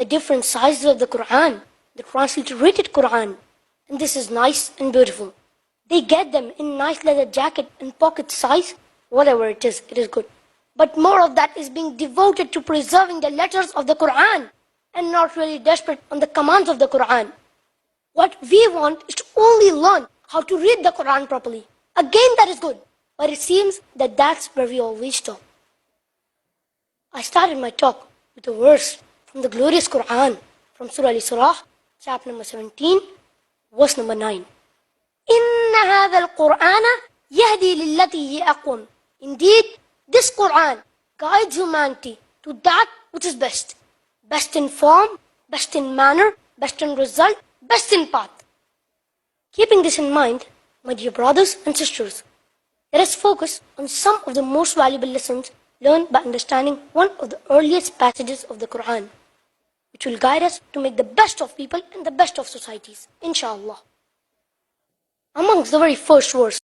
the different sizes of the Quran, the transliterated Quran. And this is nice and beautiful. They get them in nice leather jacket and pocket size. Whatever it is good. But more of that is being devoted to preserving the letters of the Quran and not really desperate on the commands of the Quran. What we want is to only learn how to read the Quran properly. Again, that is good. But it seems that that's where we always stop. I started my talk with a verse from the glorious Quran, from Surah Al-Isra, chapter number 17, verse number 9. إِنَّ هَذَا الْقُرْآنَ يَهْدِي لِلَّتِي هِيَ أَقْوَمُ. Indeed, this Quran guides humanity to that which is best. Best in form, best in manner, best in result, best in path. Keeping this in mind, my dear brothers and sisters, let us focus on some of the most valuable lessons learned by understanding one of the earliest passages of the Quran, which will guide us to make the best of people and the best of societies, inshallah. Amongst the very first verse